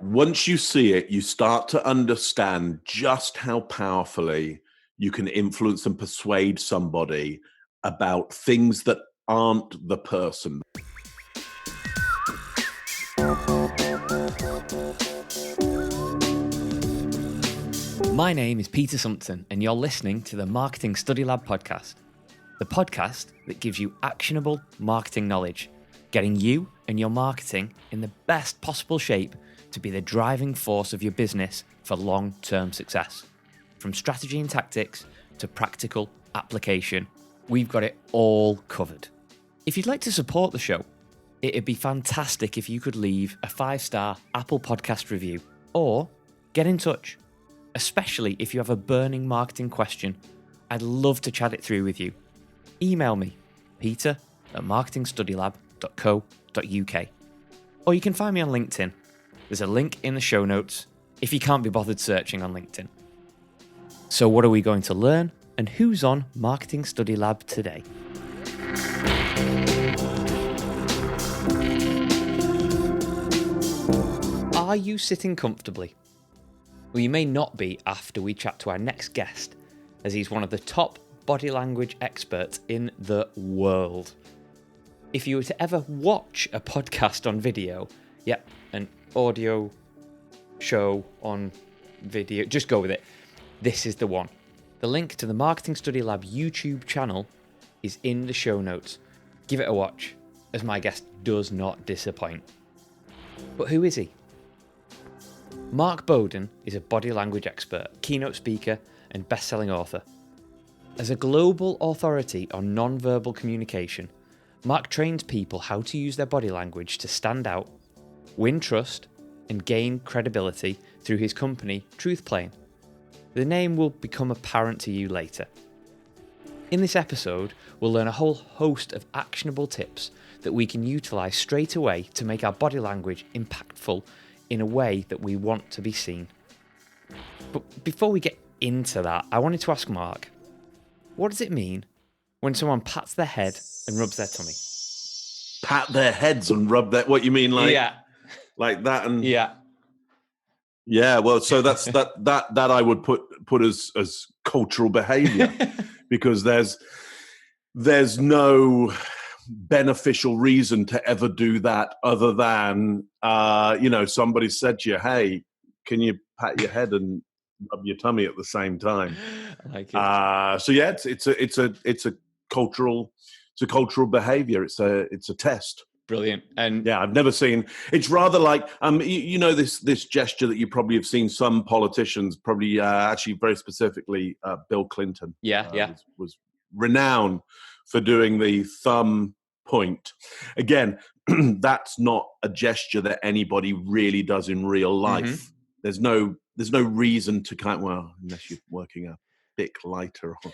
once you see it, you start to understand just how powerfully you can influence and persuade somebody about things that aren't the person. My name is Peter Sumpton, and you're listening to the Marketing Study Lab podcast, the podcast that gives you actionable marketing knowledge, getting you and your marketing in the best possible shape to be the driving force of your business for long-term success. From strategy and tactics to practical application, we've got it all covered. If you'd like to support the show, it'd be fantastic if you could leave a 5-star Apple Podcast review or get in touch. Especially if you have a burning marketing question, I'd love to chat it through with you. Email me, peter@marketingstudylab.co.uk. Or you can find me on LinkedIn. There's a link in the show notes if you can't be bothered searching on LinkedIn. So what are we going to learn, and who's on Marketing Study Lab today? Are you sitting comfortably? Well, you may not be after we chat to our next guest, as he's one of the top body language experts in the world. If you were to ever watch a podcast on video, an audio show on video, just go with it. This is the one. The link to the Marketing Study Lab YouTube channel is in the show notes. Give it a watch, as my guest does not disappoint. But who is he? Mark Bowden is a body language expert, keynote speaker, and best-selling author. As a global authority on nonverbal communication, Mark trains people how to use their body language to stand out, win trust, and gain credibility through his company, TRUTHPLANE. The name will become apparent to you later. In this episode, we'll learn a whole host of actionable tips that we can utilise straight away to make our body language impactful in a way that we want to be seen. But before we get into that, I wanted to ask Mark, what does it mean when someone pats their head and rubs their tummy? Pat their heads and rub their, what you mean, like that? And yeah, well, so that's that I would put as cultural behavior, because there's no beneficial reason to ever do that other than somebody said to you, hey, can you pat your head and rub your tummy at the same time? I like it. So yeah, it's a cultural behavior. It's a test. Brilliant. And yeah, I've never seen. It's rather like this gesture that you probably have seen some politicians, probably actually very specifically Bill Clinton. Was renowned for doing the thumb point. Again, that's not a gesture that anybody really does in real life. Mm-hmm. There's no reason to unless you're working a Bic lighter on.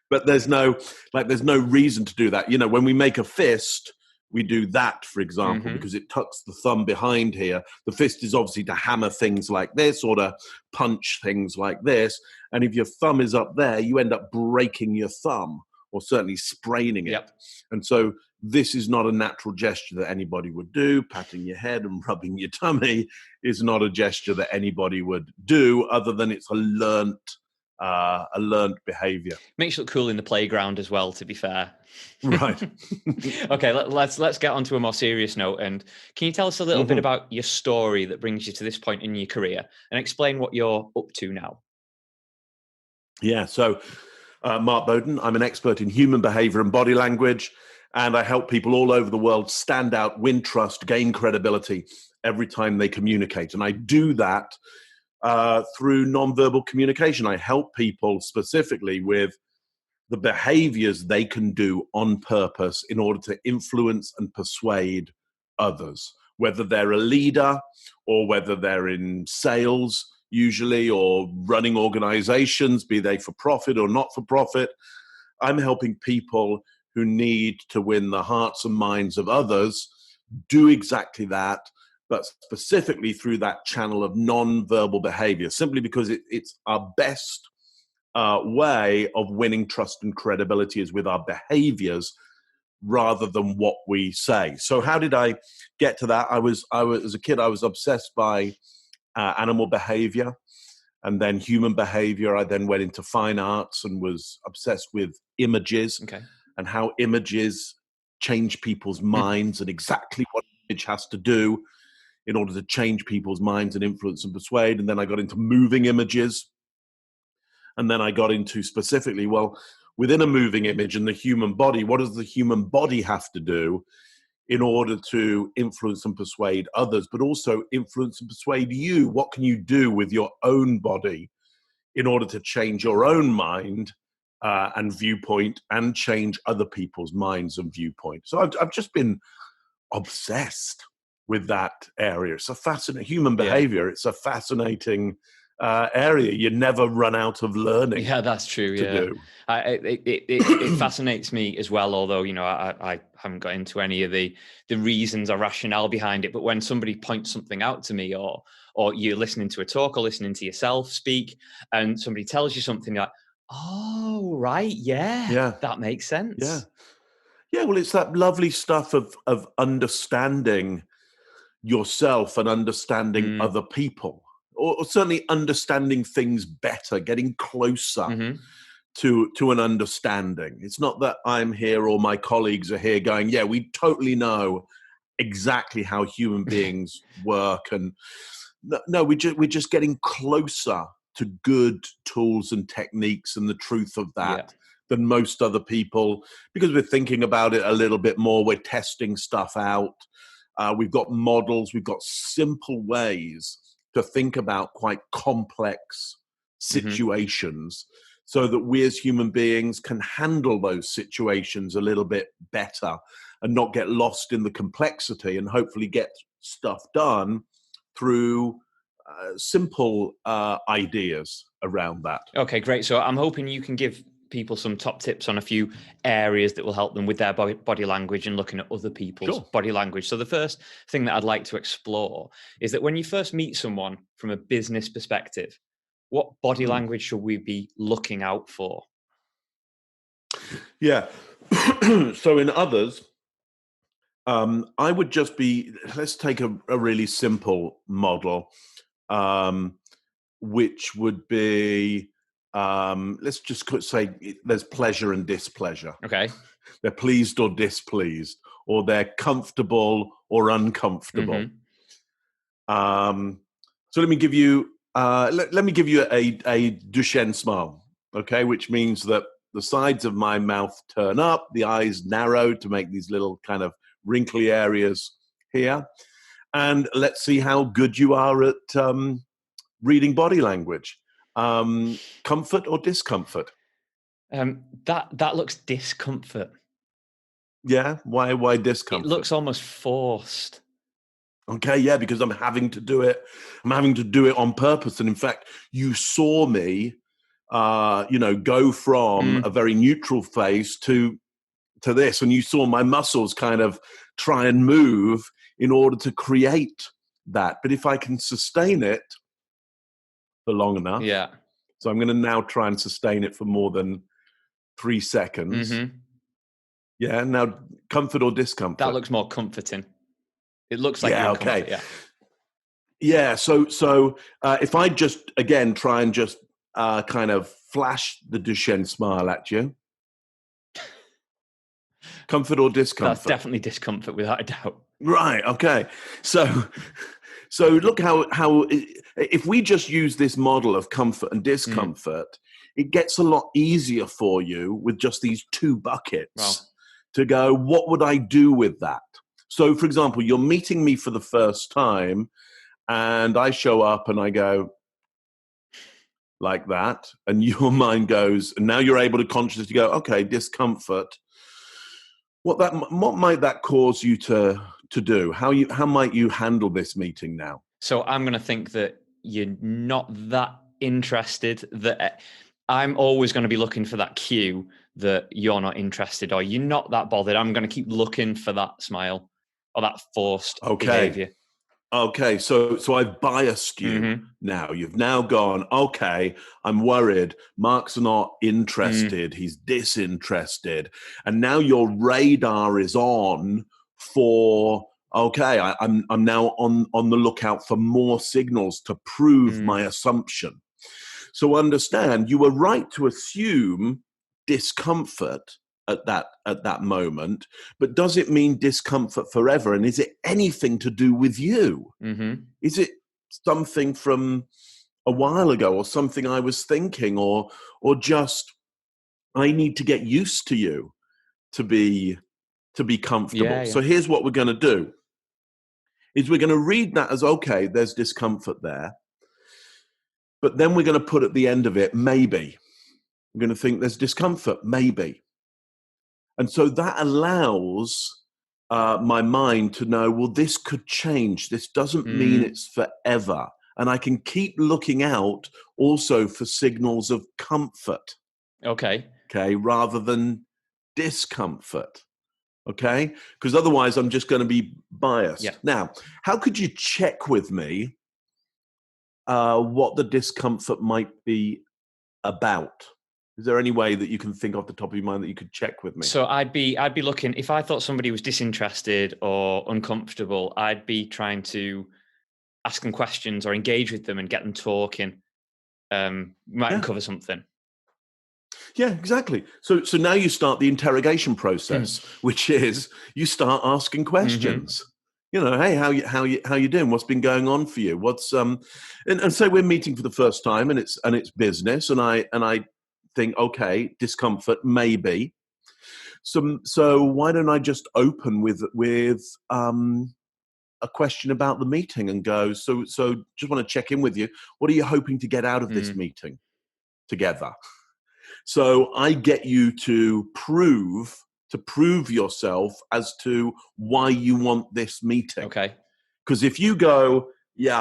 But there's no reason to do that. When we make a fist, we do that, for example, because it tucks the thumb behind here. The fist is obviously to hammer things like this or to punch things like this. And if your thumb is up there, you end up breaking your thumb or certainly spraining it. Yep. And so this is not a natural gesture that anybody would do. Patting your head and rubbing your tummy is not a gesture that anybody would do, other than it's a learnt behavior. Makes you look cool in the playground as well, to be fair. Right. Okay, let's get on to a more serious note. And can you tell us a little bit about your story that brings you to this point in your career, and explain what you're up to now? Yeah, so Mark Bowden, I'm an expert in human behavior and body language, and I help people all over the world stand out, win trust, gain credibility every time they communicate. And I do that through nonverbal communication. I help people specifically with the behaviors they can do on purpose in order to influence and persuade others, whether they're a leader or whether they're in sales, usually, or running organizations, be they for profit or not for profit. I'm helping people who need to win the hearts and minds of others do exactly that, but specifically through that channel of non-verbal behavior, simply because it's our best way of winning trust and credibility is with our behaviors rather than what we say. So how did I get to that? I was as a kid, I was obsessed by animal behavior and then human behavior. I then went into fine arts and was obsessed with images and how images change people's minds and exactly what an image has to do in order to change people's minds and influence and persuade. And then I got into moving images. And then I got into specifically, well, within a moving image and the human body, what does the human body have to do in order to influence and persuade others, but also influence and persuade you? What can you do with your own body in order to change your own mind and viewpoint and change other people's minds and viewpoint? So I've just been obsessed with that area. It's a fascinating human behavior. It's a fascinating area. You never run out of learning. Yeah, that's true. It fascinates me as well. Although I haven't got into any of the reasons or rationale behind it. But when somebody points something out to me, or you're listening to a talk or listening to yourself speak, and somebody tells you something, you're like, oh right, yeah, that makes sense. Yeah. Well, it's that lovely stuff of understanding yourself and understanding other people. Or certainly understanding things better, getting closer to an understanding. It's not that I'm here or my colleagues are here going, yeah, we totally know exactly how human beings work. And no, we're just getting closer to good tools and techniques and the truth of that than most other people, because we're thinking about it a little bit more. We're testing stuff out. We've got models. We've got simple ways to think about quite complex situations so that we as human beings can handle those situations a little bit better and not get lost in the complexity, and hopefully get stuff done through simple ideas around that. Okay, great. So I'm hoping you can give people some top tips on a few areas that will help them with their body language and looking at other people's body language. So the first thing that I'd like to explore is that when you first meet someone from a business perspective, what body language should we be looking out for? Yeah. So in others, I would just be, let's take a really simple model, which would be, let's just say there's pleasure and displeasure. Okay. They're pleased or displeased, or they're comfortable or uncomfortable. So let me give you let me give you a Duchenne smile, okay, which means that the sides of my mouth turn up, the eyes narrow to make these little kind of wrinkly areas here. And let's see how good you are at reading body language. Comfort or discomfort? That looks discomfort. Yeah, why discomfort? It looks almost forced. Okay, yeah, because I'm having to do it. I'm having to do it on purpose. And in fact, you saw me, go from a very neutral face to this, and you saw my muscles kind of try and move in order to create that. But if I can sustain it for long enough, so I'm going to now try and sustain it for more than 3 seconds. Yeah, now comfort or discomfort? That looks more comforting. It looks like you're in comfort, Yeah, so if I just, again, try and just kind of flash the Duchenne smile at you. Comfort or discomfort? That's definitely discomfort, without a doubt. Right, okay. So look how if we just use this model of comfort and discomfort, it gets a lot easier for you with just these two buckets to go, what would I do with that? So, for example, you're meeting me for the first time, and I show up and I go like that, and your mind goes, and now you're able to consciously go, okay, discomfort. What might that cause you to do? How might you handle this meeting now? So I'm going to think that you're not that interested, that I'm always going to be looking for that cue that you're not interested or you're not that bothered. I'm going to keep looking for that smile or that forced behavior. Okay, so I've biased you now. You've now gone, okay, I'm worried. Mark's not interested. He's disinterested. And now your radar is on for, okay, I'm now on the lookout for more signals to prove my assumption. So understand, you were right to assume discomfort at that moment, but does it mean discomfort forever? And is it anything to do with you? Is it something from a while ago, or something I was thinking, or just I need to get used to you to be comfortable? Yeah. So here's what we're going to do: is we're going to read that as, okay, there's discomfort there, but then we're going to put at the end of it, maybe. I'm going to think there's discomfort, maybe. And so that allows my mind to know, well, this could change. This doesn't mean it's forever. And I can keep looking out also for signals of comfort. Okay, rather than discomfort. Okay? Because otherwise I'm just going to be biased. Yeah. Now, how could you check with me what the discomfort might be about? Is there any way that you can think off the top of your mind that you could check with me? So I'd be looking, if I thought somebody was disinterested or uncomfortable, I'd be trying to ask them questions or engage with them and get them talking. Might uncover something. Yeah, exactly. So now you start the interrogation process, which is you start asking questions. You know, hey, how you doing? What's been going on for you? What's and say we're meeting for the first time and it's business, and I think, okay, discomfort, maybe. So why don't I just open with a question about the meeting and go, so just want to check in with you. What are you hoping to get out of this meeting together? So I get you to prove yourself as to why you want this meeting. Okay. Because if you go, yeah,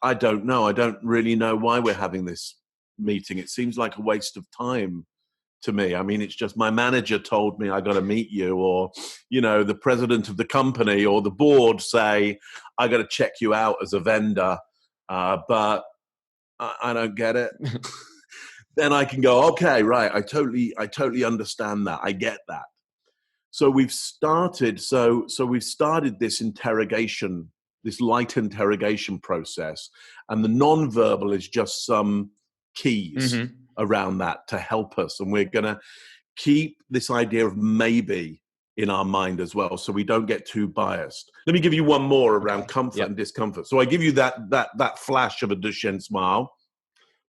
I don't know. I don't really know why we're having this meeting. It seems like a waste of time to me. I mean, it's just my manager told me I got to meet you, or, you know, the president of the company or the board say, I got to check you out as a vendor, but I don't get it. Then I can go, okay, right. I totally understand that. I get that. So we've started. So we've started this interrogation, this light interrogation process, and the nonverbal is just some keys around that to help us. And we're going to keep this idea of maybe in our mind as well, so we don't get too biased. Let me give you one more around comfort and discomfort. So I give you that flash of a Duchenne smile,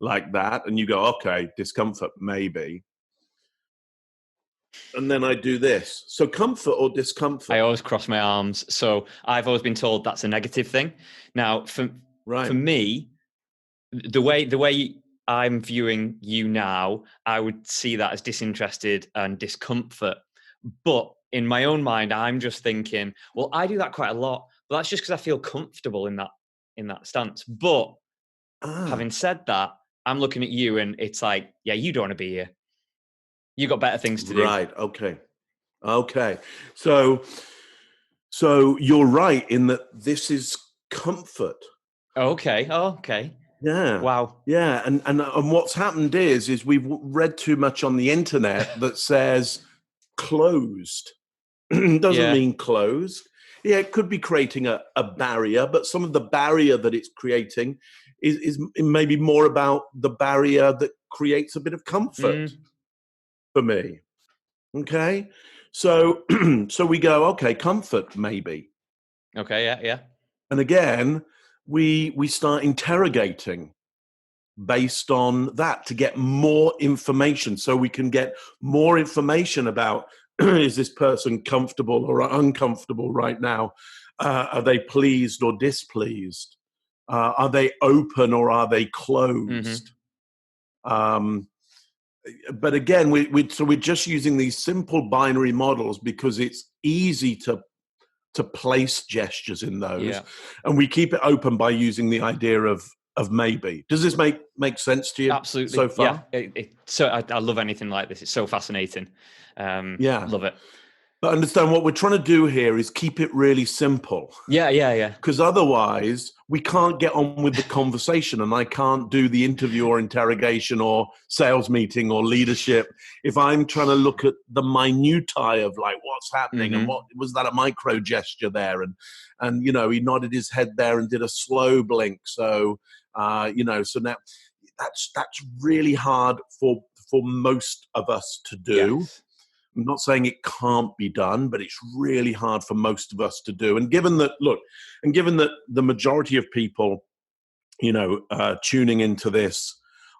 like that, and you go, okay, discomfort, maybe. And then I do this. So comfort or discomfort? I always cross my arms. So I've always been told that's a negative thing. Now, for me, the way I'm viewing you now, I would see that as disinterested and discomfort. But in my own mind, I'm just thinking, well, I do that quite a lot. But that's just because I feel comfortable in that stance. But having said that, I'm looking at you and it's like, yeah, you don't want to be here. You got better things to do. Right. Okay. So you're right in that this is comfort. Okay. Yeah. Wow. Yeah. And what's happened is we've read too much on the internet that says closed. Doesn't mean closed. Yeah, it could be creating a barrier, but some of the barrier that it's creating is maybe more about the barrier that creates a bit of comfort for me. Okay, so we go, okay, comfort maybe. Okay, yeah. And again, we start interrogating based on that to get more information, so we can get more information about is this person comfortable or uncomfortable right now? Are they pleased or displeased? Are they open or are they closed? But again, we're just using these simple binary models because it's easy to place gestures in those, and we keep it open by using the idea of maybe. Does this make sense to you? Absolutely. So far? Yeah. So I love anything like this. It's so fascinating. Love it. But understand what we're trying to do here is keep it really simple. Yeah. Because otherwise, we can't get on with the conversation, and I can't do the interview or interrogation or sales meeting or leadership if I'm trying to look at the minutiae of like what's happening and what was that a micro gesture there, and he nodded his head there and did a slow blink. So so now that's really hard for most of us to do. Yes. I'm not saying it can't be done, but it's really hard for most of us to do. And given that the majority of people, tuning into this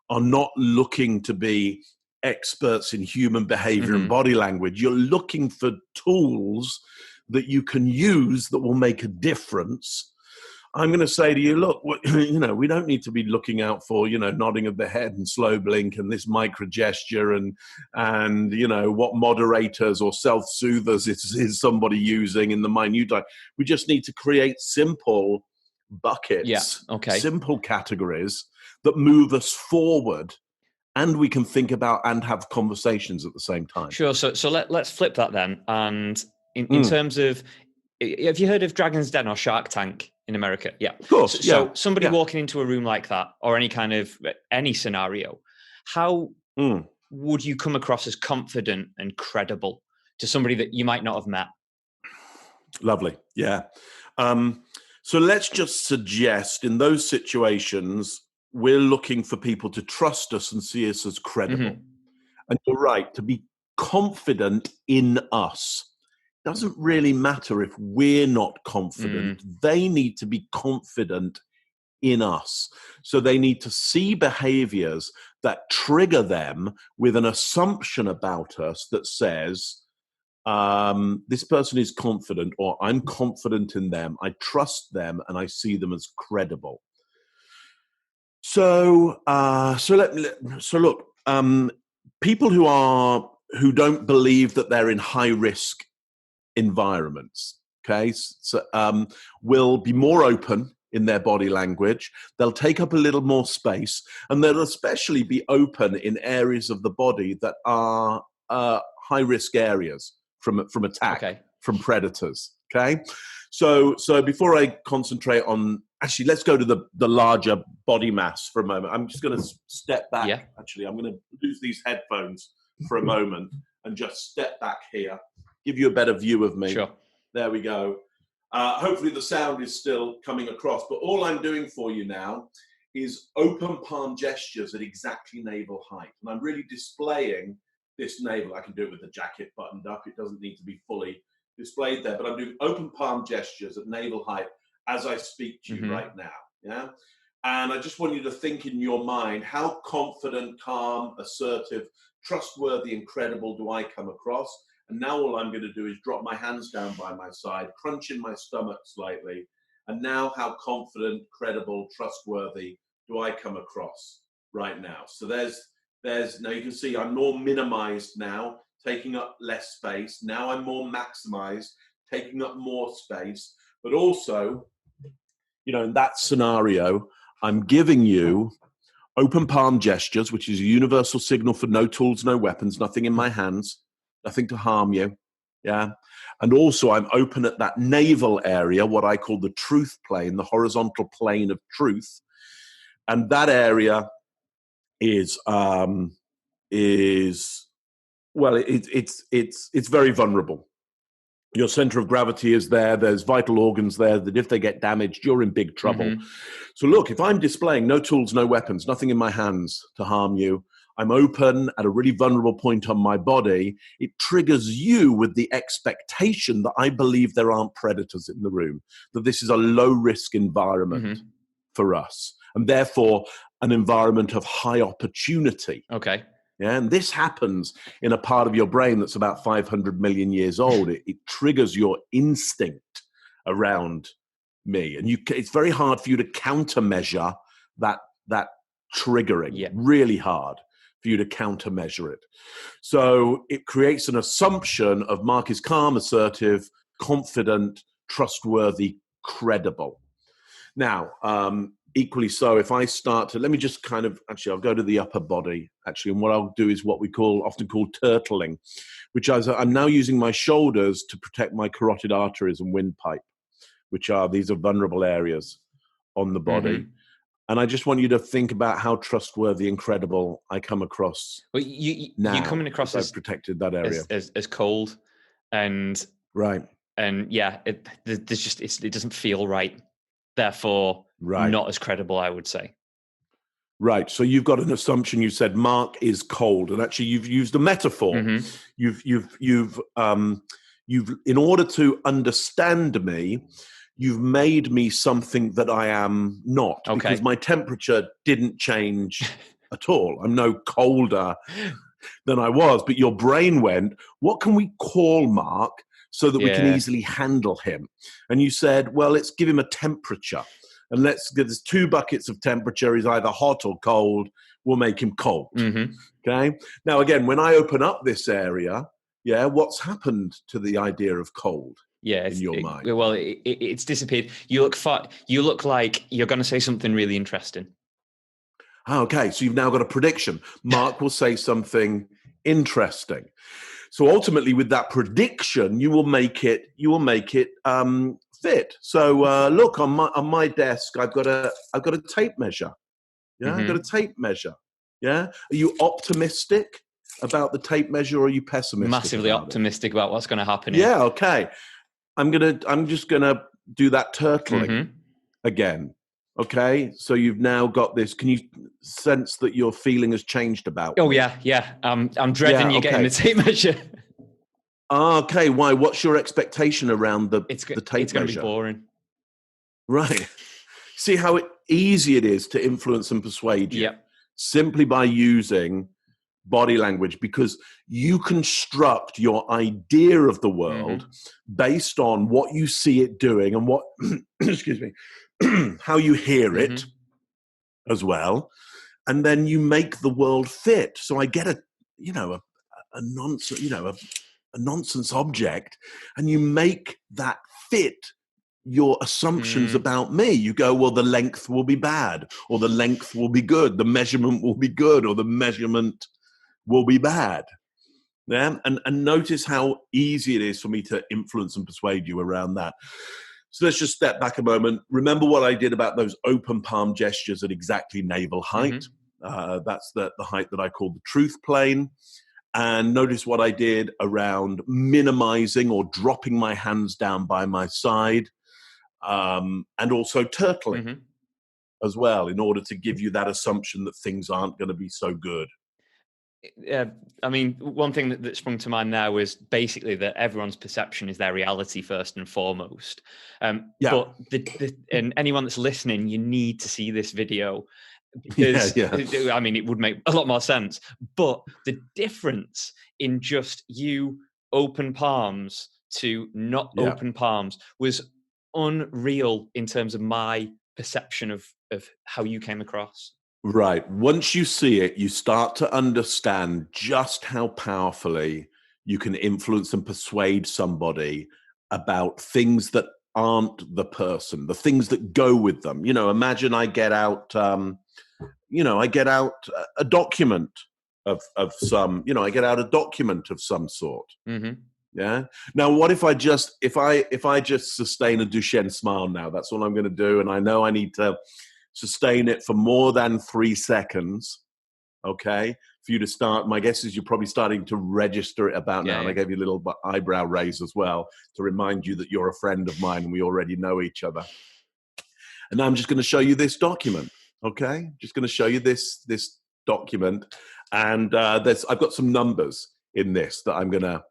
are not looking to be experts in human behavior and body language, you're looking for tools that you can use that will make a difference. I'm going to say to you, look, we don't need to be looking out for, nodding of the head and slow blink and this micro gesture and what moderators or self-soothers is somebody using in the minute. We just need to create simple buckets, simple categories that move us forward, and we can think about and have conversations at the same time. Sure. So let's flip that then. And in terms of, have you heard of Dragon's Den or Shark Tank in America? Yeah. Of course. So somebody walking into a room like that, or any scenario, how would you come across as confident and credible to somebody that you might not have met? Lovely. Yeah. So let's just suggest in those situations, we're looking for people to trust us and see us as credible. And you're right, to be confident in us. Doesn't really matter if we're not confident. They need to be confident in us. So they need to see behaviors that trigger them with an assumption about us that says, this person is confident, or I'm confident in them. I trust them and I see them as credible. So look, people who don't believe that they're in high risk environments, will be more open in their body language. They'll take up a little more space, and they'll especially be open in areas of the body that are high risk areas from attack, from predators. So before I concentrate on, actually, let's go to the larger body mass for a moment. I'm just going to step back. Yeah. Actually, I'm going to lose these headphones for a moment and just step back here. Give you a better view of me. Sure. There we go. Hopefully the sound is still coming across, but all I'm doing for you now is open palm gestures at exactly navel height. And I'm really displaying this navel. I can do it with the jacket buttoned up. It doesn't need to be fully displayed there, but I'm doing open palm gestures at navel height as I speak to you right now. Yeah. And I just want you to think in your mind, how confident, calm, assertive, trustworthy, and credible do I come across? And now all I'm going to do is drop my hands down by my side, crunch in my stomach slightly. And now how confident, credible, trustworthy do I come across right now? So there's now you can see I'm more minimized now, taking up less space. Now I'm more maximized, taking up more space. But also, in that scenario, I'm giving you open palm gestures, which is a universal signal for no tools, no weapons, nothing in my hands. Nothing to harm you, yeah? And also I'm open at that navel area, what I call the truth plane, the horizontal plane of truth. And that area is very vulnerable. Your center of gravity is there. There's vital organs there that if they get damaged, you're in big trouble. So look, if I'm displaying no tools, no weapons, nothing in my hands to harm you, I'm open at a really vulnerable point on my body, it triggers you with the expectation that I believe there aren't predators in the room, that this is a low-risk environment for us, and therefore an environment of high opportunity. Okay. Yeah, and this happens in a part of your brain that's about 500 million years old. It triggers your instinct around me, and it's very hard for you to countermeasure that triggering. Really hard for you to countermeasure it. So it creates an assumption of Mark is calm, assertive, confident, trustworthy, credible. Now, equally so, if I start to, let me just kind of, I'll go to the upper body, and what I'll do is what we often call turtling, which is I'm now using my shoulders to protect my carotid arteries and windpipe, these are vulnerable areas on the body. Mm-hmm. And I just want you to think about how trustworthy and credible I come across. Well, you're coming across as I've protected that area as cold, and right, and yeah, it doesn't feel right. Therefore, not as credible, I would say. Right. So you've got an assumption. You said Mark is cold, and actually you've used a metaphor. Mm-hmm. You've in order to understand me, you've made me something that I am not, because my temperature didn't change at all. I'm no colder than I was, but your brain went, what can we call Mark so that we can easily handle him? And you said, well, let's give him a temperature. And there's 2 buckets of temperature. He's either hot or cold. We'll make him cold. Mm-hmm. Okay. Now, again, when I open up this area, what's happened to the idea of cold? In your mind? Well, it's disappeared. You look like you're going to say something really interesting. Okay, so you've now got a prediction. Mark will say something interesting. So ultimately, with that prediction, you will make it fit. So look, on my desk, I've got a tape measure. Yeah, Mm-hmm. I've got a tape measure. Yeah, are you optimistic about the tape measure, or are you pessimistic? Massively optimistic about what's going to happen here. Yeah, okay. I'm just gonna do that turtling again. Okay, so you've now got this. Can you sense that your feeling has changed about? Oh, me? Yeah. I'm dreading you getting the tape measure. Okay, why? What's your expectation around the tape measure? It's going to be boring. Right. See how easy it is to influence and persuade you simply by using body language, because you construct your idea of the world based on what you see it doing and what, excuse me, how you hear it as well, and then you make the world fit. So I get a nonsense object, and you make that fit your assumptions about me. You go, well, the length will be bad, or the length will be good, the measurement will be good, or the measurement will be bad. Yeah, and notice how easy it is for me to influence and persuade you around that. So let's just step back a moment. Remember what I did about those open palm gestures at exactly navel height. That's the height that I call the truth plane. And notice what I did around minimizing or dropping my hands down by my side, and also turtling as well, in order to give you that assumption that things aren't going to be so good. I mean, one thing that sprung to mind now was basically that everyone's perception is their reality first and foremost. But and anyone that's listening, you need to see this video, because I mean, it would make a lot more sense. But the difference in just you open palms to not open palms was unreal in terms of my perception of how you came across. Right. Once you see it, you start to understand just how powerfully you can influence and persuade somebody about things that aren't the person, the things that go with them. Imagine I get out, a document of some, I get out a document of some sort. Yeah. Now, what if I just sustain a Duchenne smile now? That's all I'm going to do. And I know I need to sustain it for more than 3 seconds, okay, for you to start. My guess is you're probably starting to register it about now. And I gave you a little eyebrow raise as well to remind you that you're a friend of mine and we already know each other. And now I'm just going to show you this document, okay? Just going to show you this document. And I've got some numbers in this that I'm going to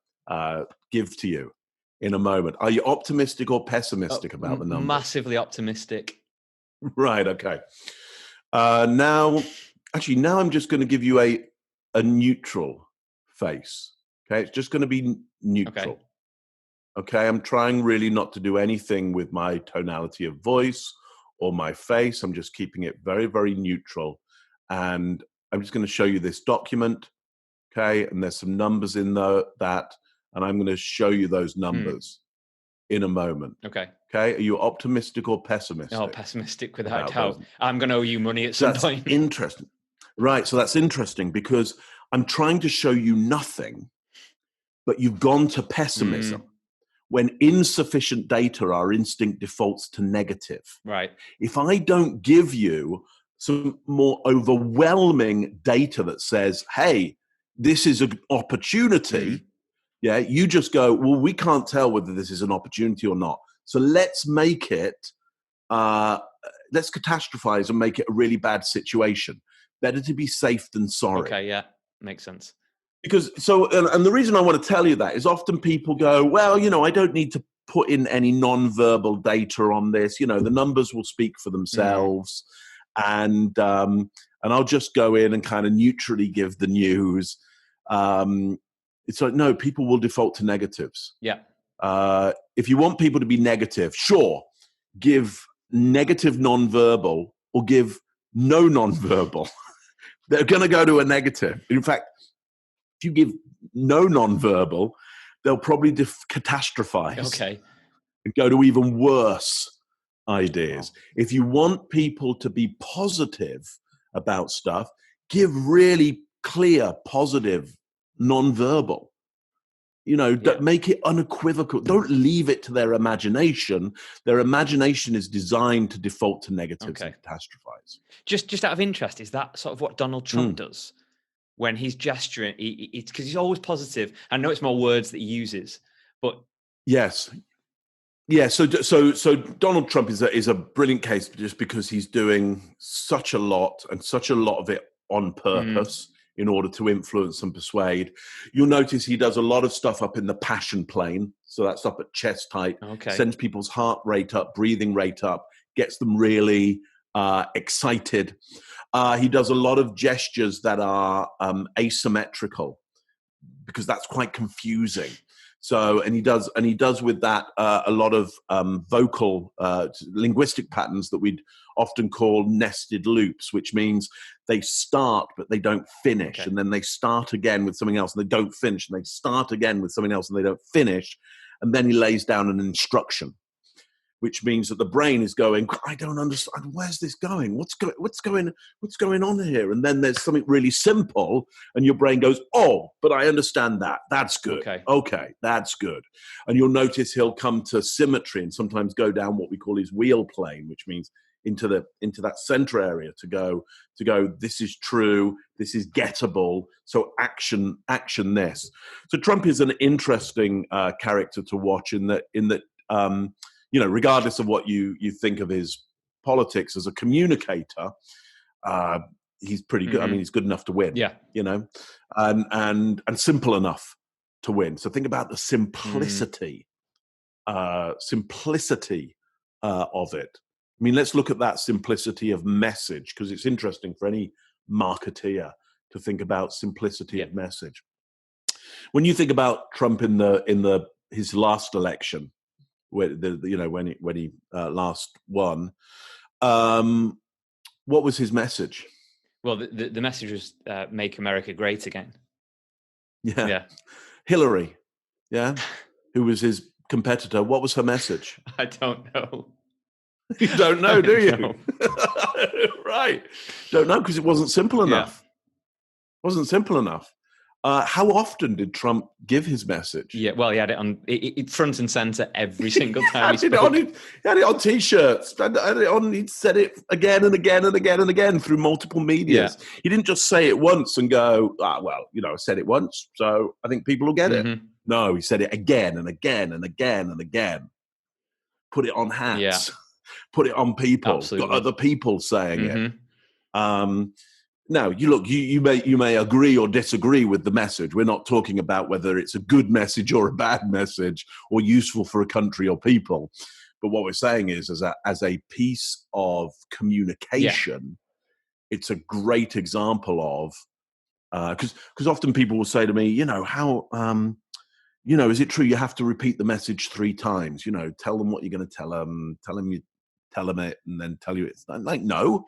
give to you in a moment. Are you optimistic or pessimistic about the numbers? Massively optimistic. Right. Okay. Now I'm just going to give you a neutral face. Okay. It's just going to be neutral. Okay. I'm trying really not to do anything with my tonality of voice or my face. I'm just keeping it very, very neutral. And I'm just going to show you this document. Okay. And there's some numbers in that, and I'm going to show you those numbers in a moment. Okay. Okay. Are you optimistic or pessimistic? Oh, pessimistic without doubt. I'm going to owe you money at some point. Interesting. Right. So that's interesting because I'm trying to show you nothing, but you've gone to pessimism. When insufficient data, our instinct defaults to negative. Right. If I don't give you some more overwhelming data that says, hey, this is an opportunity, yeah, you just go, well, we can't tell whether this is an opportunity or not. So let's make it, let's catastrophize and make it a really bad situation. Better to be safe than sorry. Okay, yeah, makes sense. Because and the reason I want to tell you that is often people go, well, I don't need to put in any nonverbal data on this. The numbers will speak for themselves, and I'll just go in and kind of neutrally give the news. It's like, no, people will default to negatives. Yeah. If you want people to be negative, sure, give negative nonverbal or give no nonverbal. They're going to go to a negative. In fact, if you give no nonverbal, they'll probably catastrophize. Okay. And go to even worse ideas. If you want people to be positive about stuff, give really clear, positive, nonverbal. Make it unequivocal. Don't leave it to their imagination. Their imagination is designed to default to negatives and catastrophize. Just out of interest, is that sort of what Donald Trump does? When he's gesturing, it's because he's always positive. I know it's more words that he uses, but yes, yeah. So Donald Trump is a brilliant case just because he's doing such a lot of it on purpose in order to influence and persuade. You'll notice he does a lot of stuff up in the passion plane, so that's up at chest height. Sends people's heart rate up, breathing rate up, gets them really excited. He does a lot of gestures that are asymmetrical because that's quite confusing. So, and he does with that a lot of vocal linguistic patterns that we'd often call nested loops, which means they start but they don't finish, and then they start again with something else and they don't finish, and they start again with something else and they don't finish, and then he lays down an instruction, which means that the brain is going, I don't understand. Where's this going? What's going on here? And then there's something really simple, and your brain goes, oh, but I understand that. That's good. Okay, that's good. And you'll notice he'll come to symmetry and sometimes go down what we call his wheel plane, which means into that center area to go. This is true. This is gettable. So action this. So Trump is an interesting character to watch in that. Regardless of what you think of his politics as a communicator, he's pretty good. I mean, he's good enough to win. Yeah. And simple enough to win. So think about the simplicity of it. I mean, let's look at that simplicity of message, because it's interesting for any marketeer to think about simplicity of message. When you think about Trump in his last election, when he last won, what was his message? Well, the message was "Make America Great Again." Yeah. Hillary, who was his competitor. What was her message? I don't know. You don't know, do you? No. Right. Don't know because it wasn't simple enough. Wasn't simple enough. How often did Trump give his message? Yeah, well, he had it on front and center every single time he spoke. He had it on T-shirts. He said it again and again and again and again through multiple medias. Yeah. He didn't just say it once and go, I said it once, so I think people will get it. No, he said it again and again and again and again. Put it on hats. Yeah. Put it on people. Absolutely. Got other people saying it. Now, you may agree or disagree with the message. We're not talking about whether it's a good message or a bad message or useful for a country or people. But what we're saying is, as a piece of communication, it's a great example of, because often people will say to me, is it true you have to repeat the message 3 times? Tell them what you're going to tell them. Tell them tell them it and then tell you it's like, no,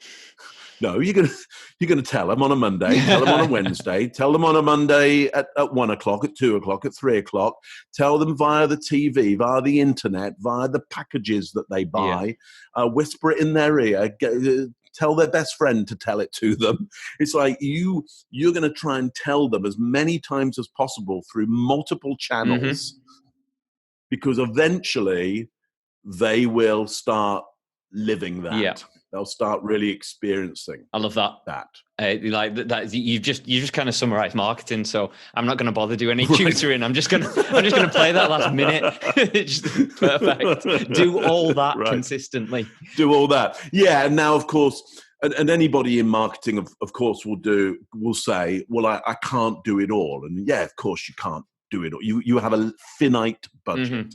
you're gonna tell them on a Monday, tell them on a Wednesday, tell them on a Monday at 1 o'clock, at 2 o'clock, at 3 o'clock, tell them via the TV, via the internet, via the packages that they buy, whisper it in their ear, tell their best friend to tell it to them. It's like you're going to try and tell them as many times as possible through multiple channels, because eventually they will start living that. Yeah. They'll start really experiencing. I love that. Like that, you've just kind of summarized marketing. So I'm not going to bother do any tutoring. I'm just going to play that last minute. It's just perfect. Do all that consistently. Do all that. Yeah. And now, of course, and anybody in marketing, of course, will say, well, I can't do it all. And yeah, of course, you can't do it all. You have a finite budget. Mm-hmm.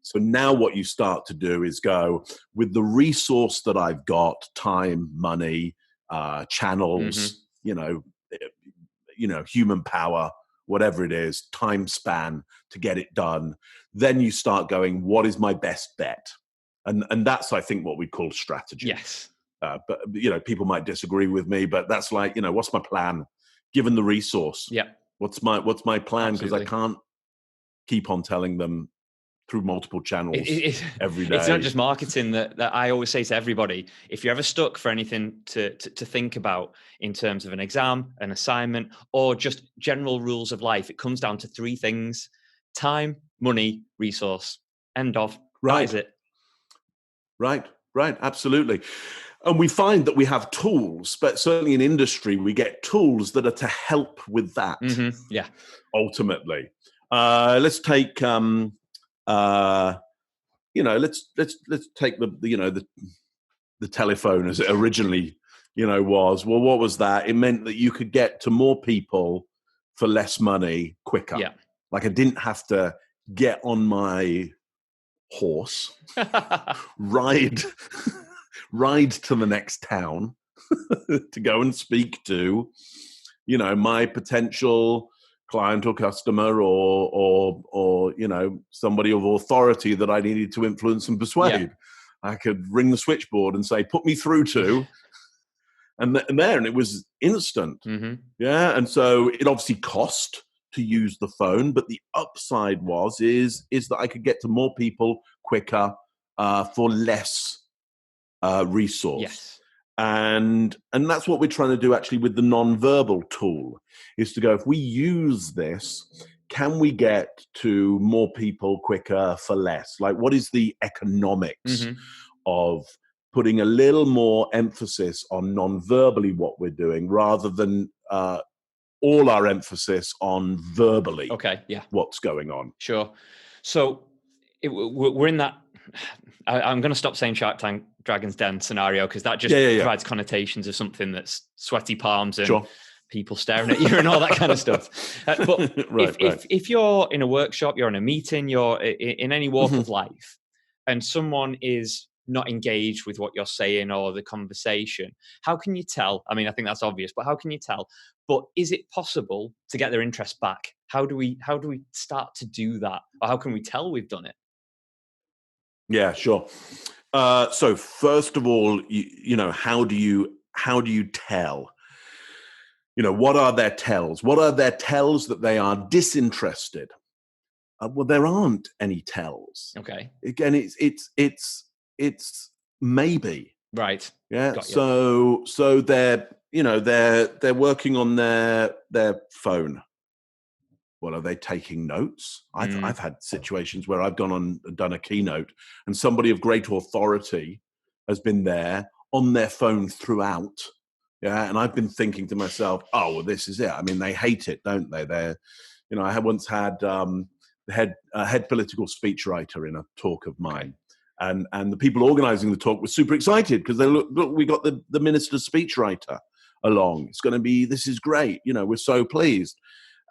So now what you start to do is go with the resource that I've got, time, money, channels, human power, whatever it is, time span to get it done. Then you start going, what is my best bet? And that's, I think, what we call strategy. Yes. But people might disagree with me, but that's like, what's my plan given the resource? Yeah. What's my plan? Because I can't keep on telling them through multiple channels every day. It's not just marketing that I always say to everybody, if you're ever stuck for anything to think about in terms of an exam, an assignment, or just general rules of life, it comes down to three things: time, money, resource. End of. Right. That is it. Right. Absolutely. And we find that we have tools, but certainly in industry, we get tools that are to help with that. Mm-hmm. Yeah. Ultimately. Let's take... let's take the telephone as it originally, was. Well, what was that? It meant that you could get to more people for less money quicker. Yeah. Like I didn't have to get on my horse, ride to the next town to go and speak to, my potential client or customer or somebody of authority that I needed to influence and persuade. Yeah. I could ring the switchboard and say, put me through to, and it was instant. Mm-hmm. Yeah. And so it obviously cost to use the phone, but the upside is that I could get to more people quicker for less resource. Yes. And that's what we're trying to do actually with the nonverbal tool, is to go, if we use this, can we get to more people quicker for less? Like, what is the economics of putting a little more emphasis on nonverbally what we're doing rather than all our emphasis on verbally what's going on? Sure. So we're in that... I'm going to stop saying Shark Tank Dragon's Den scenario, because that just provides connotations of something that's sweaty palms and people staring at you and all that kind of stuff. But if you're in a workshop, you're in a meeting, you're in any walk of life, and someone is not engaged with what you're saying or the conversation, how can you tell? I mean, I think that's obvious, but how can you tell? But is it possible to get their interest back? How do we start to do that? Or how can we tell we've done it? Yeah, sure. So first of all, how do you tell? What are their tells? What are their tells that they are disinterested? Well, there aren't any tells. Okay. Again, it's maybe. Right. Yeah. So they're working on their phone. Well, are they taking notes? I've had situations where I've gone on and done a keynote, and somebody of great authority has been there on their phone throughout. Yeah, and I've been thinking to myself, oh, well, this is it. I mean, they hate it, don't they? I once had the head political speechwriter in a talk of mine, and the people organising the talk were super excited because they look, we got the minister's speechwriter along. It's going to be, this is great. We're so pleased.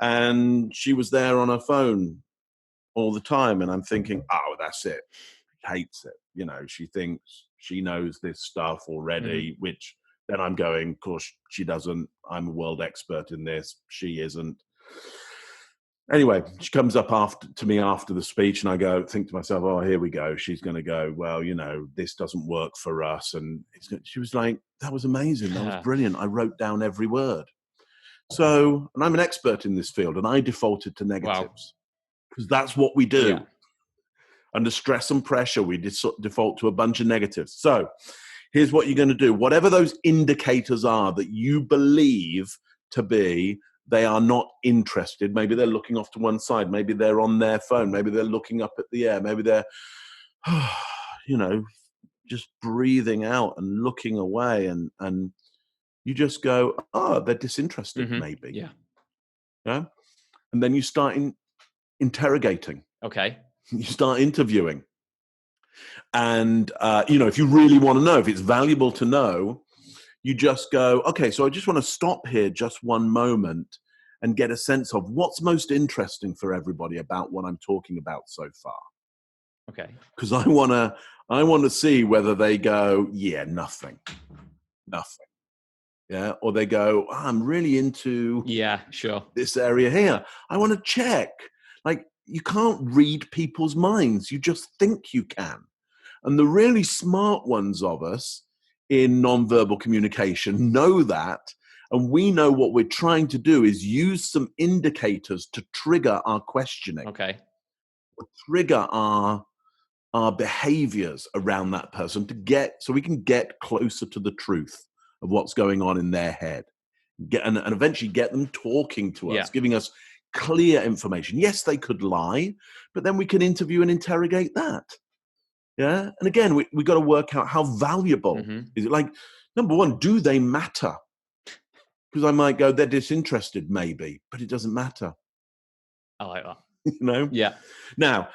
And she was there on her phone all the time. And I'm thinking, oh, that's it. She hates it. She thinks she knows this stuff already, which then I'm going, of course, she doesn't. I'm a world expert in this. She isn't. Anyway, she comes up to me after the speech, and I think to myself, oh, here we go. She's going to go, well, this doesn't work for us. And she was like, that was amazing. That was brilliant. I wrote down every word. So, and I'm an expert in this field, and I defaulted to negatives because that's what we do. Yeah. Under stress and pressure, we default to a bunch of negatives. So here's what you're going to do. Whatever those indicators are that you believe to be, they are not interested. Maybe they're looking off to one side. Maybe they're on their phone. Maybe they're looking up at the air. Maybe they're, just breathing out and looking away. And you just go, oh, they're disinterested, maybe. Yeah. Yeah. And then you start interrogating. Okay. You start interviewing. And, if you really want to know, if it's valuable to know, you just go, okay, so I just want to stop here just one moment and get a sense of what's most interesting for everybody about what I'm talking about so far. Okay. Because I want to see whether they go, yeah, nothing. Yeah. Or they go, oh, I'm really into this area here. I want to check. Like, you can't read people's minds. You just think you can. And the really smart ones of us in nonverbal communication know that, and we know what we're trying to do is use some indicators to trigger our questioning. Okay. Or trigger our behaviors around that person so we can get closer to the truth of what's going on in their head. And eventually get them talking to us, giving us clear information. Yes, they could lie, but then we can interview and interrogate that. Yeah. And again, we got to work out how valuable is it. Like, number one, do they matter? Because I might go, they're disinterested, maybe, but it doesn't matter. I like that. Yeah. Now,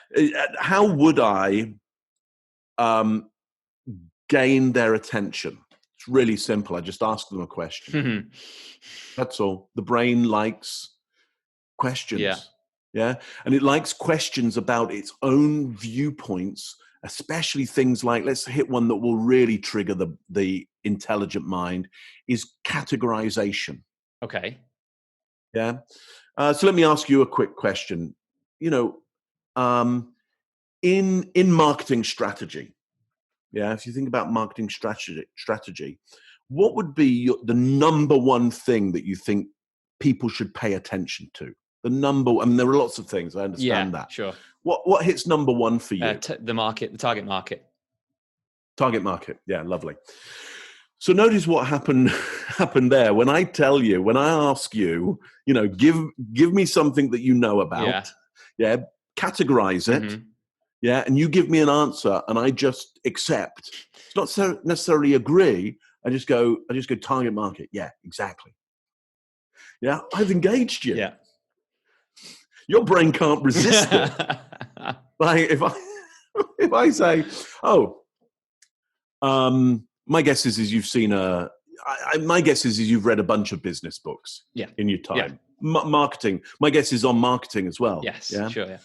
how would I gain their attention? It's really simple. I just ask them a question. That's all. The brain likes questions. Yeah. And it likes questions about its own viewpoints, especially things like, let's hit one that will really trigger the intelligent mind, is categorization. Okay. Yeah. So let me ask you a quick question. In marketing strategy, if you think about marketing strategy, what would be the number one thing that you think people should pay attention to? There are lots of things. I understand that. Sure. What hits number one for you? The target market. Target market. Yeah, lovely. So notice what happened there. When I ask you, give me something that you know about. Yeah. Categorize it. Yeah. And you give me an answer and I just accept. It's not necessarily agree. I just go target market. Yeah, exactly. Yeah. I've engaged you. Yeah. Your brain can't resist it. Like if I say, my guess is you've seen my guess is you've read a bunch of business books in your time. Marketing. My guess is on marketing as well. Yes, yeah? Sure. Yeah.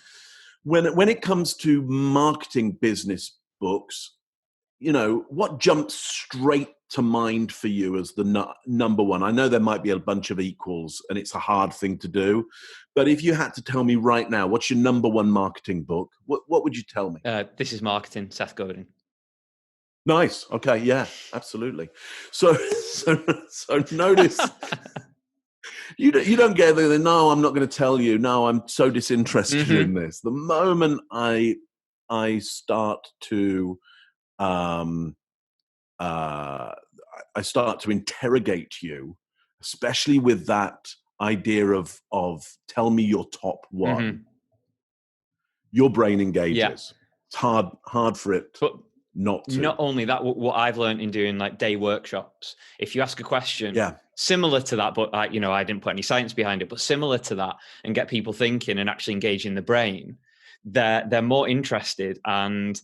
When it comes to marketing business books, what jumps straight to mind for you as the number one? I know there might be a bunch of equals and it's a hard thing to do, but if you had to tell me right now, what's your number one marketing book? What would you tell me? This is Marketing, Seth Godin. Nice. Okay. Yeah, absolutely. So notice you don't get there. No, I'm not going to tell you. No, I'm so disinterested in this. The moment I start to I start to interrogate you, especially with that idea of tell me your top one, your brain engages. Yeah. It's hard for it. But not to. Not only that, what I've learned in doing like day workshops, if you ask a question similar to that, but I didn't put any science behind it, but similar to that, and get people thinking and actually engaging the brain, they're more interested and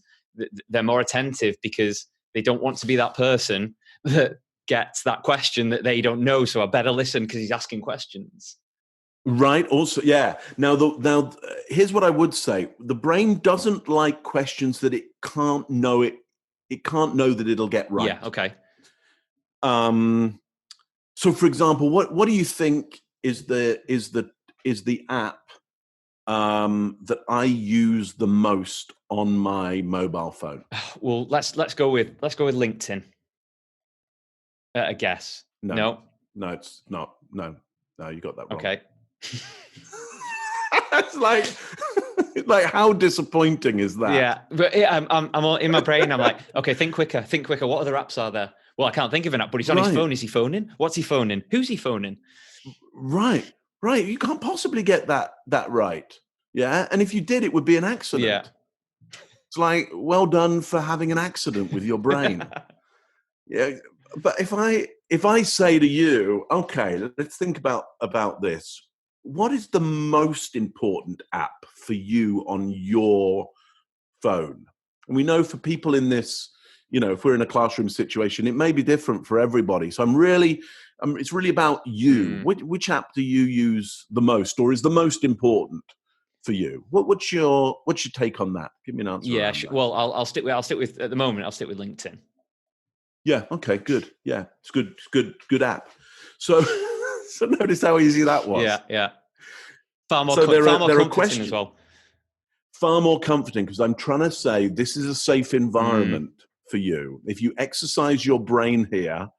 they're more attentive because they don't want to be that person that gets that question that they don't know. So I better listen because he's asking questions. Right. Also, yeah. Now, here's what I would say: the brain doesn't like questions that it can't know. It can't know that it'll get right. Yeah. Okay. So, for example, what do you think is the app that I use the most on my mobile phone? Well, let's go with LinkedIn. I guess. No, it's not. No, you got that wrong. Okay. It's like how disappointing is that? Yeah, but I'm all in my brain. I'm like, okay, think quicker. What other apps are there? Well, I can't think of an app, but he's on his phone. Is he phoning? What's he phoning? Who's he phoning? Right. You can't possibly get that right. Yeah, and if you did, it would be an accident. Yeah. It's like, well done for having an accident with your brain. Yeah, but if I say to you, okay, let's think about this. What is the most important app for you on your phone? And we know for people in this, if we're in a classroom situation, it may be different for everybody. So it's really about you. Which app do you use the most, or is the most important for you? What's your take on that? Give me an answer. Yeah, well, I'll stick with at the moment. I'll stick with LinkedIn. Yeah. Okay. Good. Yeah. It's good. Good app. So notice how easy that was. Yeah. Far more comforting as well. Far more comforting, because I'm trying to say this is a safe environment for you. If you exercise your brain here,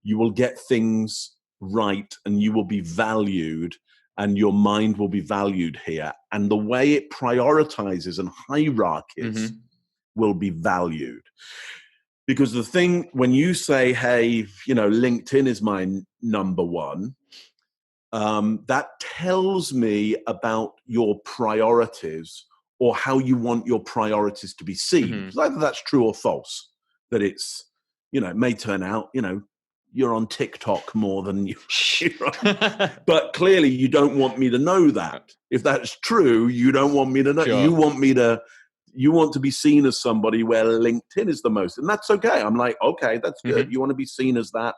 you will get things right, and you will be valued, and your mind will be valued here. And the way it prioritizes and hierarchies will be valued. Because the thing, when you say, hey, LinkedIn is my number one, that tells me about your priorities or how you want your priorities to be seen. Because either that's true or false, that it's, it may turn out, you're on TikTok more than you're on. But clearly you don't want me to know that. If that's true, you don't want me to know. Sure. You want to be seen as somebody where LinkedIn is the most. And that's okay. I'm like, okay, that's good. You want to be seen as that.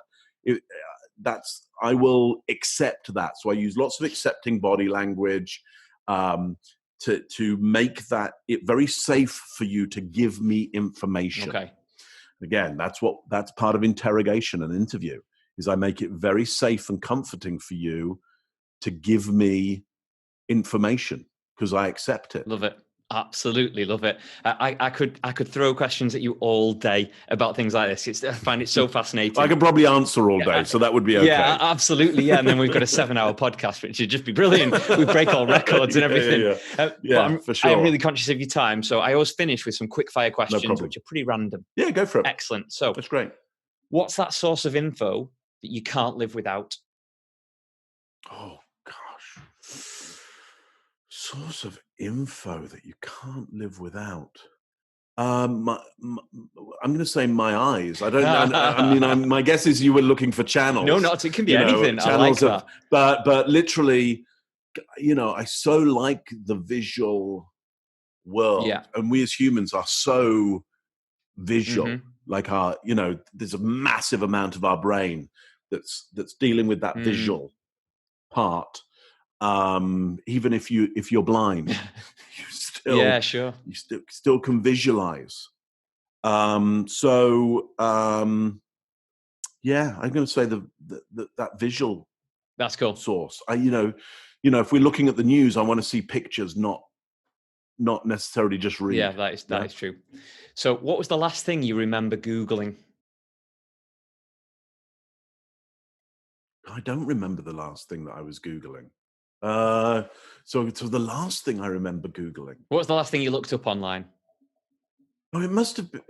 I will accept that. So I use lots of accepting body language to make that it very safe for you to give me information. Okay. Again, that's part of interrogation and interview, is I make it very safe and comforting for you to give me information because I accept it. Love it. Absolutely love it. I could throw questions at you all day about things like this. I find it so fascinating. I could probably answer all day, so that would be okay. Yeah, absolutely. Yeah, and then we've got a 7-hour podcast, which would just be brilliant. We break all records and everything. Yeah, for sure. I'm really conscious of your time, so I always finish with some quickfire questions, which are pretty random. Yeah, go for it. Excellent. So that's great. What's that source of info that you can't live without? Oh gosh. Source of info that you can't live without. I'm going to say my eyes. I don't. I mean, my guess is you were looking for channels. No, not. It can be anything. I like that. But literally, I so like the visual world, and we as humans are so visual. Like there's a massive amount of our brain that's dealing with that visual part. Even if you're blind, you still you still can visualize. I'm going to say that visual. That's cool. Source. If we're looking at the news, I want to see pictures, not necessarily just read. Yeah, that is true. So, what was the last thing you remember Googling? I don't remember the last thing that I was Googling. So the last thing I remember Googling. What was the last thing you looked up online? Oh, it must have been.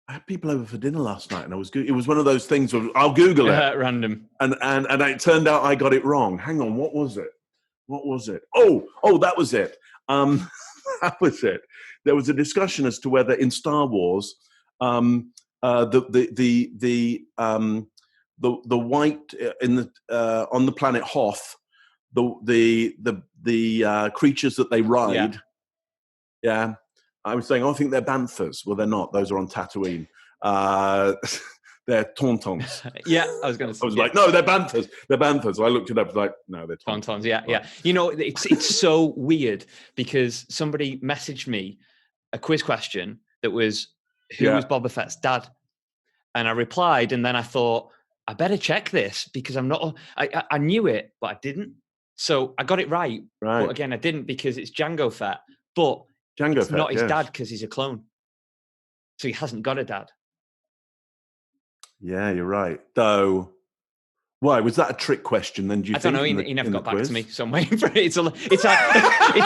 I had people over for dinner last night, and it was one of those things where I'll Google it, random, and it turned out I got it wrong. Hang on, what was it? Oh, that was it. That was it. There was a discussion as to whether in Star Wars, the white in the on the planet Hoth, the creatures that they ride, I was saying, I think they're banthas. Well, they're not. Those are on Tatooine. They're tauntauns. I was going to say. I was like, no, they're banthas. They're banthas. So I looked it up. Like, no, they're tauntauns. Yeah. You know, it's so weird because somebody messaged me a quiz question that was, who was Boba Fett's dad? And I replied, and then I thought, I better check this because I'm not. I knew it, but I didn't. So I got it right. But again, I didn't because it's Jango Fett. But it's not his dad because he's a clone. So he hasn't got a dad. Yeah, you're right. Though, why was that a trick question? Then do you I think? don't know. He never got back to me, so I'm waiting for it. It's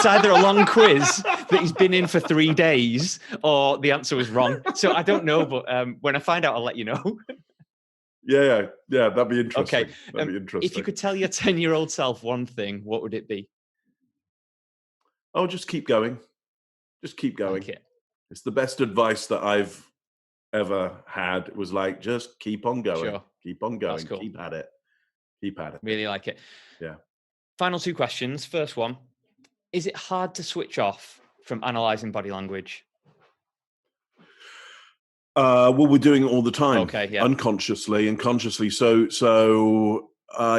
either a long quiz that he's been in for 3 days, or the answer was wrong. So I don't know. But when I find out, I'll let you know. Yeah. That'd be interesting. Okay. That'd be interesting. If you could tell your 10-year-old self one thing, what would it be? Oh, just keep going. Just keep going. Like it. It's the best advice that I've ever had. It was like, just keep on going. Sure. Keep on going. That's cool. Keep at it. Keep at it. Really like it. Yeah. Final 2 questions. First one, is it hard to switch off from analysing body language? Well, we're doing it all the time. Okay, yeah. Unconsciously and consciously. So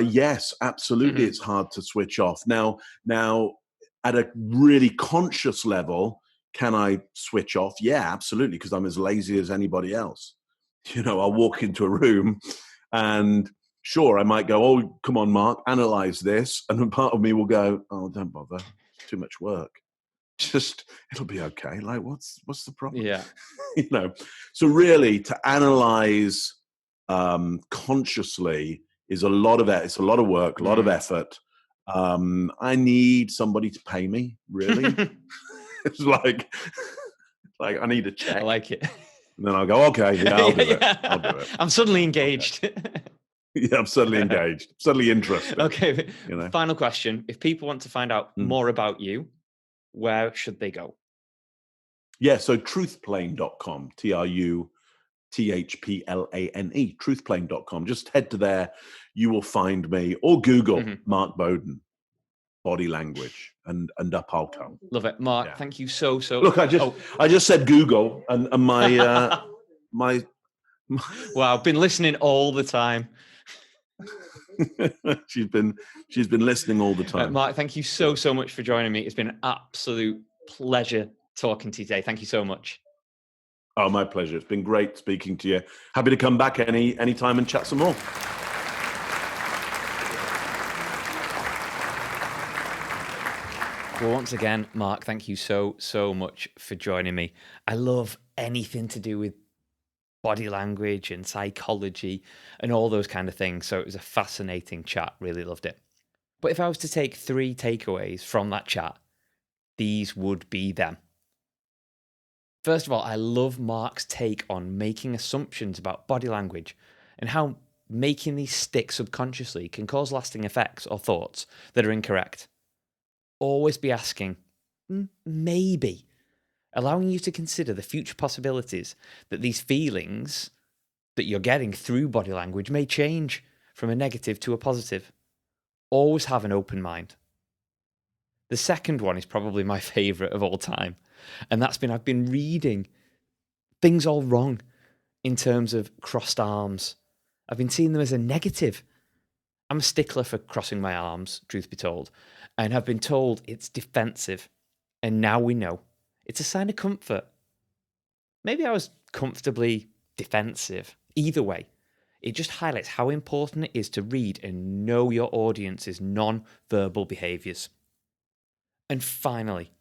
yes, absolutely, it's hard to switch off. Now, at a really conscious level, can I switch off? Yeah, absolutely, because I'm as lazy as anybody else. I'll walk into a room and sure, I might go, oh, come on, Mark, analyze this. And then part of me will go, oh, don't bother. It's too much work. Just, it'll be okay. Like, what's the problem? Yeah. So really to analyze consciously is a lot of it. It's a lot of work, a lot of effort. I need somebody to pay me, really. It's like I need a check. I like it. And then I'll go, okay, yeah, I'll do it. I'll do it. I'm suddenly engaged. Okay. Yeah, I'm suddenly engaged. Suddenly interested. Okay. Final question. If people want to find out more about you, where should they go? Yeah, so TRUTHPLANE.com, TRUTHPLANE, TRUTHPLANE.com. Just head to there. You will find me, or Google Mark Bowden, body language, and up I'll come. Love it. Mark, thank you so. Look, I just said Google, and my my. Wow, I've been listening all the time. She's been listening all the time. Mark, thank you so much for joining me. It's been an absolute pleasure talking to you today. Thank you so much. Oh, my pleasure. It's been great speaking to you. Happy to come back any time and chat some more. Well, once again, Mark, thank you so much for joining me. I love anything to do with body language and psychology and all those kind of things. So it was a fascinating chat. Really loved it. But if I was to take 3 takeaways from that chat, these would be them. First of all, I love Mark's take on making assumptions about body language and how making these stick subconsciously can cause lasting effects or thoughts that are incorrect. Always be asking, maybe, allowing you to consider the future possibilities that these feelings that you're getting through body language may change from a negative to a positive. Always have an open mind. The second one is probably my favourite of all time, and that's been I've been reading things all wrong in terms of crossed arms. I've been seeing them as a negative. I'm a stickler for crossing my arms, truth be told, and have been told it's defensive, and now we know. It's a sign of comfort. Maybe I was comfortably defensive. Either way, it just highlights how important it is to read and know your audience's non-verbal behaviours. And finally,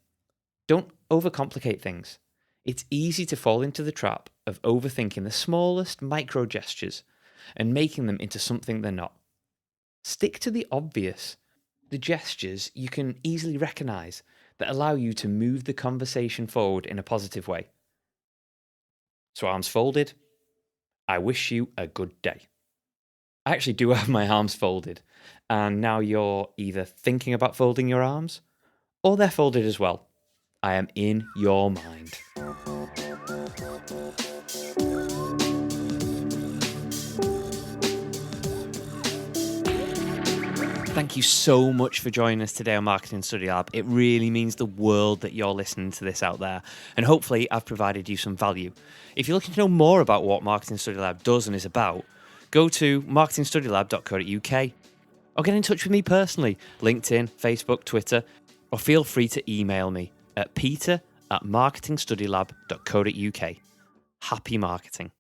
don't overcomplicate things. It's easy to fall into the trap of overthinking the smallest micro gestures and making them into something they're not. Stick to the obvious, the gestures you can easily recognise that allow you to move the conversation forward in a positive way. So arms folded, I wish you a good day. I actually do have my arms folded, and now you're either thinking about folding your arms, or they're folded as well. I am in your mind. Thank you so much for joining us today on Marketing Study Lab. It really means the world that you're listening to this out there. And hopefully I've provided you some value. If you're looking to know more about what Marketing Study Lab does and is about, go to marketingstudylab.co.uk or get in touch with me personally, LinkedIn, Facebook, Twitter, or feel free to email me at peter@marketingstudylab.co.uk. Happy marketing.